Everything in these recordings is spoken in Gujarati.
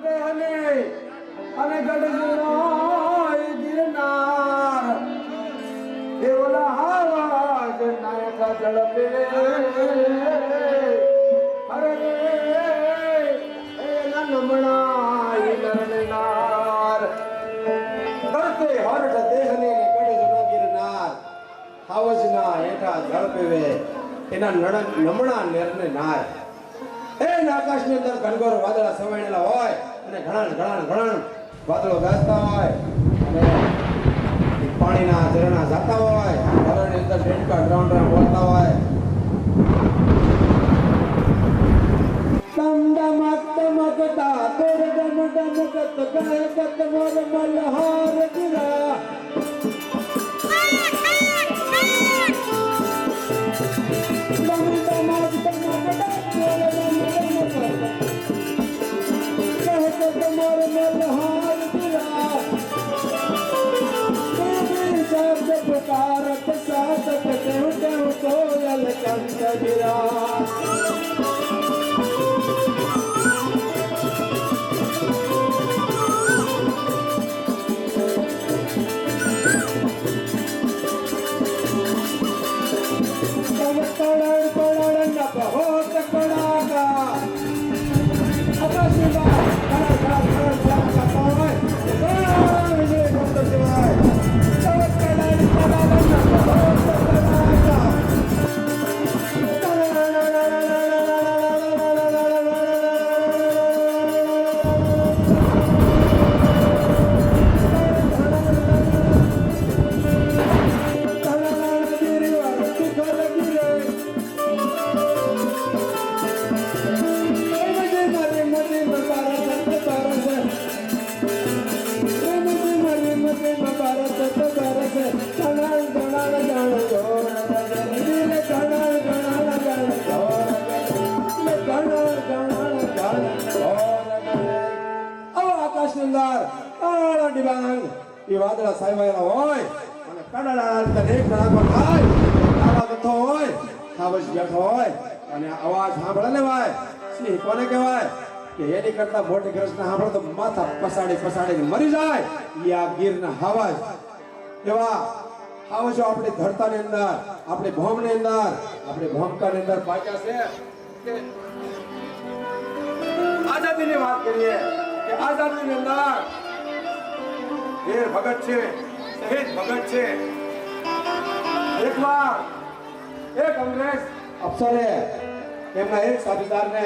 દેહને અને ગઢનો ગિરનાર દેવલા આવાજ નાયક ઝડપે અરે એના નમણાય નરનાર કરતે હરડ દેહને ગઢનો ગિરનાર આવાજના હેઠા ઝડપે એના નમણા નેરને નાર એ આકાશની અંદર ઘનઘોર વાદળા સવાયેલા હોય અને ઘણા વાદળો ગાજતા હોય અને પાણીના ઝરણા જાતા હોય ઘરની અંદર ડેંકા ગ્રાઉન્ડ બોલતા હોય તમકતા તોર ડમકત કત મોર મલહાર ગિરા पुकारत सासत देव देव कोयल कंठ गिरा વાદળા સાયવાયેલા હોય અને કડાડા એક ધડાકો થાય આવા કથો હોય ખાવસ બેઠો હોય અને અવાજ સાંભળે ને ભાઈ સિંહ કોને કહેવાય કે એની કરતા મોટી કૃષ્ણ સાંભળો તો માથા પસાડી મરી જાય એ આ ગીરના હાવજ એવા હાવજો આપણી ધરતાની અંદર આપણી ભોમની અંદર આપણી ભોમકાની અંદર પાક્યા છે કે આઝાદીની વાત કરીએ કે આઝાદીની અંદર વીર ભગત છે શહીદ ભગત છે એકવાર એક અંગ્રેજ અફસરે એમના એક સાથીદારને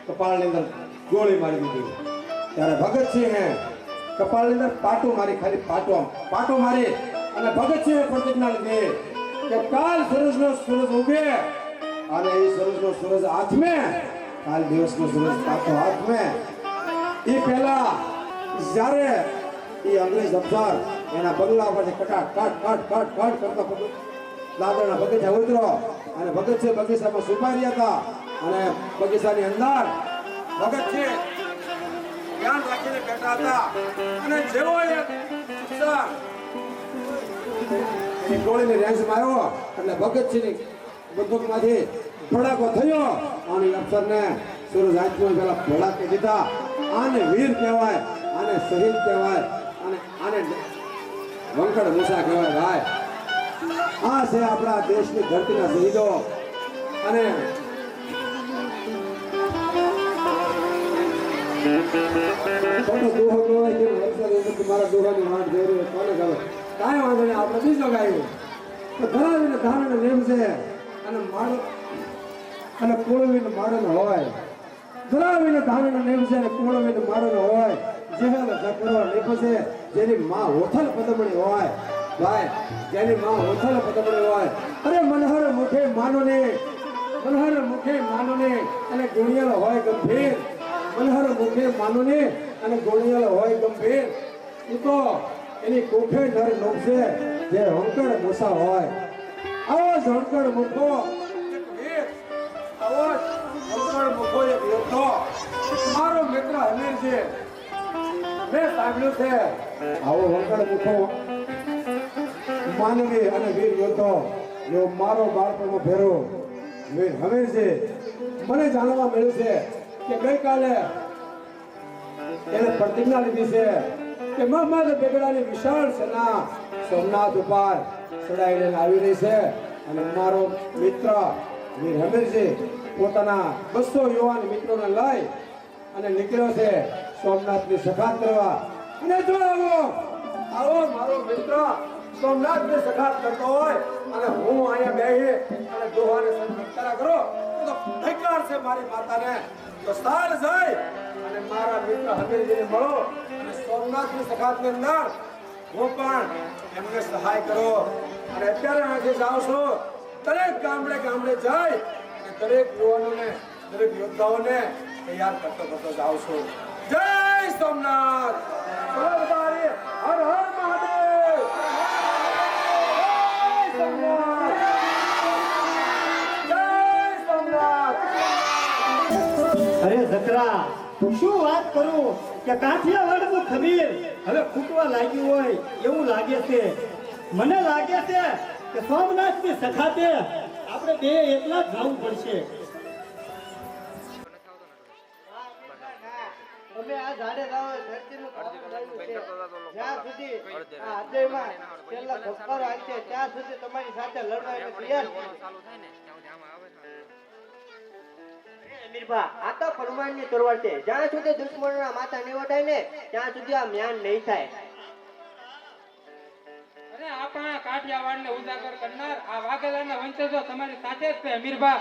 કપાળની અંદર ગોળી મારી દીધી ત્યારે ભગતસિંહે કપાળની અંદર પાટો મારી ખાલી પાટો મારી અને ભગતસિંહે પ્રતિજ્ઞા લીધી કે કાલ સૂરજનો સૂરજ ઉગે અને એ સૂરજનો સૂરજ હાથમે કાલ દિવસનો સૂરજ પાછો હાથમે એ પહેલા જ્યારે એ અંગ્રેજ અફસર એના બંગલા પર કટ કરતા દાદરના બગીચા ઉતરો અને ભગતસિંહ બગીચામાં છુપા રહ્યા હતા અને બગીચાની અંદર ભગતસિંહ ધ્યાન રાખીને બેઠા હતા અને જેવો એક અફસર એની ગોળીની રેન્જમાં આવ્યો એટલે ભગતસિંહની બંદૂકમાંથી ધડાકો થયો અને અફસરને સૂરજ હાથમાં પેલા ધડાકે દીધા આને વીર કહેવાય આને શહીદ કહેવાય અને આને વંકડ મૂસા કહેવાય ભાઈ આ છે આપણા દેશની ધરતીના શહીદો અને ખોટો દોહો કહેવાય કે મારા દોહાની વાટ જોઈ રહ્યો કોને ખબર કાંઈ વાંધો નહીં આપણે બીજો ગાયું તો ધરાવીને ધારણ નેમ છે અને માળો અને કોળવીને માળનો હોય ધરાવીને ધારણ નેમ છે અને કોળવીને માળનો હોય જેહાને કરવા નીપસે જેની માં હોથલ પદમણી હોય ભાઈ જેની માં હોથલ પદમણી હોય અરે મનહર મુખે માનોને અને ગુણિયલ હોય ગંભીર મનહર મુખે માનોને અને ગુણિયલ હોય ગંભીર ઈ તો એની કોઠે નર નોકશે જે હંકડ મૂસા હોય આવો હંકડ મુખો આવો હંકડ મુખો એક યોદ્ધો મારો મિત્ર હમીર છે મેં સાંભળ્યું છે આવો વંકડ મુખો માનવી અને વીર યોદ્ધો એવો મારો બાળપણનો ભેરો વીર હમીર છે મને જાણવા મળ્યું છે કે ગઈકાલે એને પ્રતિજ્ઞા લીધી છે કે મહંમદ બેગડાની વિશાળ સેના સોમનાથ ઉપર ચડાઈ લઈને આવી રહી છે અને મારો મિત્ર વીર હમીરજી પોતાના 200 યુવાન મિત્રોને લઈ અને નીકળ્યો છે સોમનાથની સખાત કરવા. અને જો આવો મારો મિત્ર સોમનાથની સખાત કરતો હોય અને હું અહીંયા બેહી અને દોહાને સંતરા કરો તો ધિક્કાર છે મારી માતાને. તો સાર જાય અને મારા મિત્ર હમીરજીને મળો અને સોમનાથની સખાતની અંદર હું પણ એમને સહાય કરો. અને અત્યારે અહીંથી જાઉં છું દરેક ગામડે ગામડે જાય અને દરેક યુવાનોને દરેક યોદ્ધાઓને તૈયાર કરતો જાઉં છું. જય સોમનાથ. હર હર મહાદેવ. જય સોમનાથ. જય સોમનાથ. અરે જકરા, શું વાત કરું કે કાઠિયાવાડનું ખમીર હવે ખૂટવા લાગ્યું હોય એવું લાગે છે. મને લાગે છે કે સોમનાથની સખાતે આપણે બે એકલા જ જવું પડશે. અમે આ ઝાડે લાવો ધરતીનું કામ કર્યું છે. જ્યાં સુધી આ હૃદયમાં છેલ્લા ધબકારો આવશે ત્યાં સુધી તમારી સાથે લડવા અમે તૈયાર છીએ. અમીરભા, આ તો પરમાણની તલવાર છે. જ્યાં સુધી દુશ્મનોના માથા નહીં વઢાય ને ત્યાં સુધી આ મ્યાન નહીં થાય. અરે આપણા કાઠિયાવાડને ઉજાગર કરનાર આ વાઘેલાના વંશજો તમારી સાથે જ છે અમીરભા.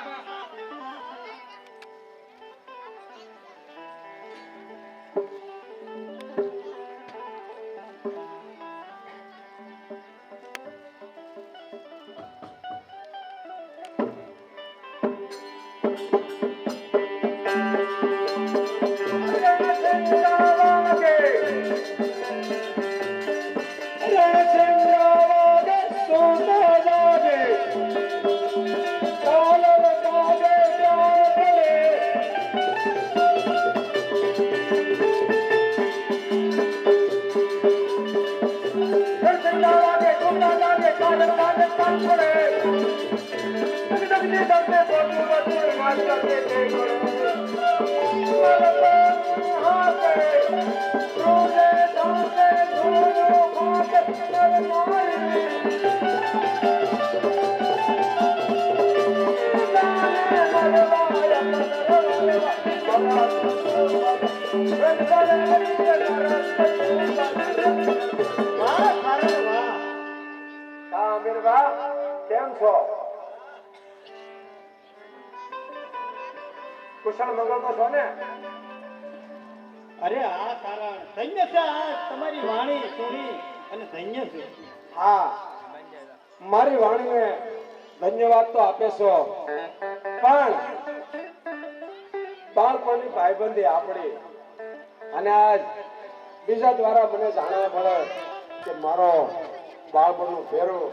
કેમ છો? કુશળ મંગળ તો છો ને? અરે આ કારણ ધન્ય છે આ તમારી વાણી સુણી અને ધન્ય છે. હા, મારી વાણીને ધન્યવાદ તો આપે છો, પણ બાળપણની ભાઈબંધી આપણી અને આજ બીજા દ્વારા મને જાણવા મળે કે મારો બાળપણનું ફેરું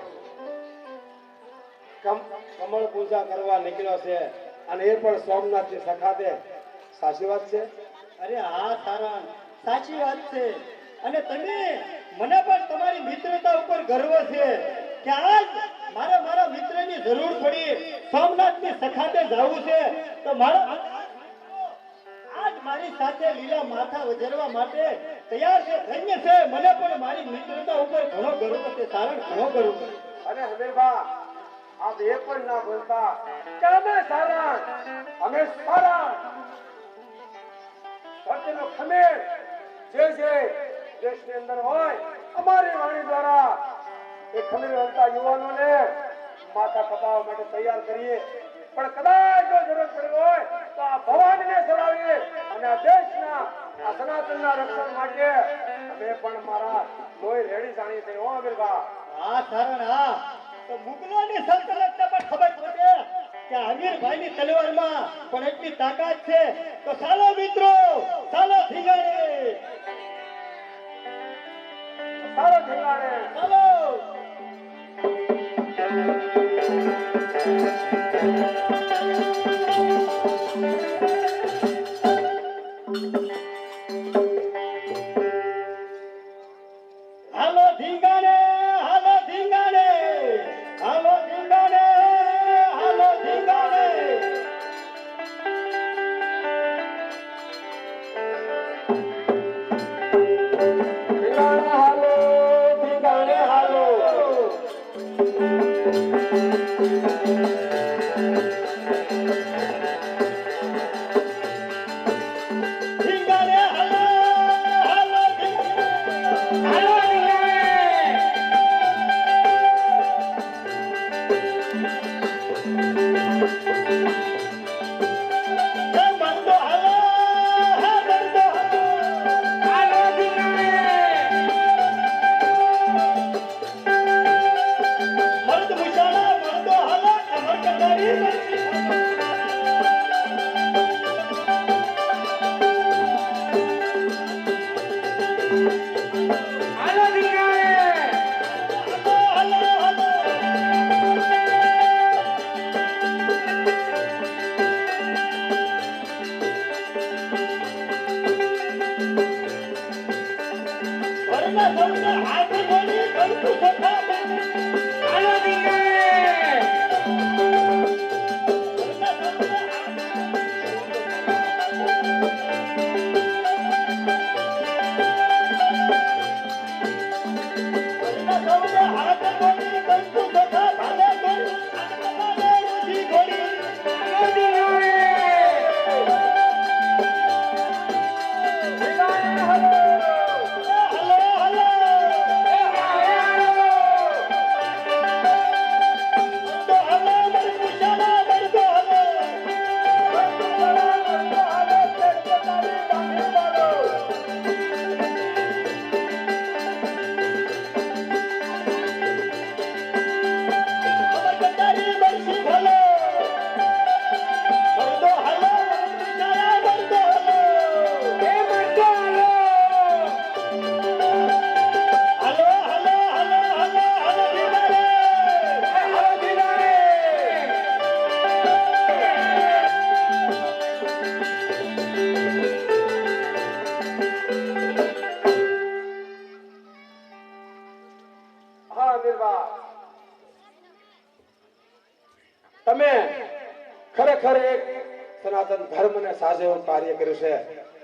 કમળ પૂજા કરવા નીકળ્યો છે અને એ પણ સોમનાથની સખાતે. સાચી વાત છે? અરે હા સારણ, સાચી વાત છે. અને તમે મને પણ તમારી મિત્રતા ઉપર ગર્વ છે કે આજ મારા મિત્રની જરૂર પડી સોમનાથની સખાતે જવું છે તો મારા આજ મારી સાથે લીલા માથા વજરવા માટે તૈયાર છે. ધન્ય છે. મને પણ મારી મિત્રતા ઉપર ઘણો ગર્વ છે સારણ, ઘણો ગર્વ. અને હમીરભા, આપ એ પણ ના ભૂલતા કે અમે સારણ, અમે સારણ સત્યનો ખમીર જે દેશની અંદર હોય અમારી વાણી દ્વારા એ ખમીર વંતા યુવાનોને માથા કપાવવા માટે તૈયાર કરીએ. પણ કદાચ જો જરૂર પડી હોય તો આ ભવાનીને ચડાવીએ અને આ દેશના આ સનાતનના રક્ષણ માટે અમે પણ મારા લોહી રેડી જાણીએ છીએ. હો અમીરભા. હા સારણ, હા. તો મુગલોની સલ્તનતને પણ ખબર પડે કે અમીરભાઈની તલવારમાં પણ એટલી તાકાત છે. તો ચાલો મિત્રો, ચાલો ધીંગાણે, સારો ઠેકાણે ચાલો. હાલો ધીંગાણે, હાલો ધીંગાણે, હાલો ધીંગાણે, હાલો ધીંગાણે. અમરકંડારી બરસી ભલો મરદો હાલો બિચારા મરદો હાલો એ મરતો હાલો હાલો હાલો હાલો હાલો હાલો દીવારે હાલો દિલારે હા અમીરબા, તમે ખરેખર એક સનાતન ધર્મને સાજે એવું કાર્ય કર્યું છે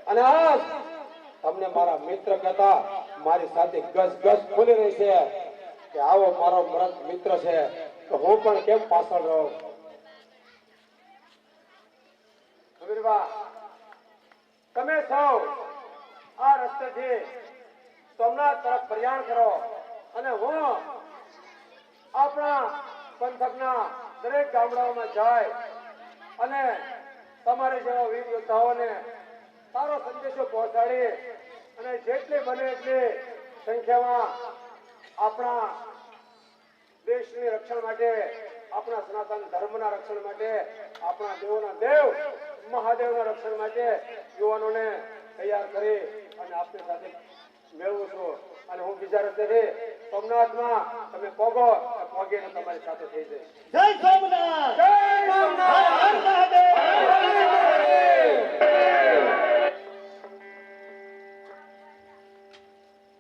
અને આજ તમને મારા મિત્ર કહેતા મારી સાથે ગસ ગસ ખુલી રહી છે કે આવો મારો મરદ મિત્ર છે તો હું પણ કેમ પાછળ રહું. અમીરબા, તમે સૌ આ રસ્તેથી સોમનાથ તરફ પ્રયાણ કરો અને હું આપણા પંથકના દરેક ગામડાઓમાં જાય અને તમારે જેવા વીર યોદ્ધાઓને સારો સંદેશો પહોંચાડી અને જેટલી બને એટલી સંખ્યામાં આપણા દેશની રક્ષણ માટે, આપણા સનાતન ધર્મના રક્ષણ માટે, આપણા દેવોના દેવ મહાદેવના રક્ષણ માટે યુવાનોને તૈયાર કરી અને આપની સાથે મેળવું છું અને હું બીજા રસ્તેથી સોમનાથમાં તમે પોગો પોગીને તમારી સાથે થઈ જઈશ. જય સોમનાથ જય સોમનાથ હર હર મહાદેવ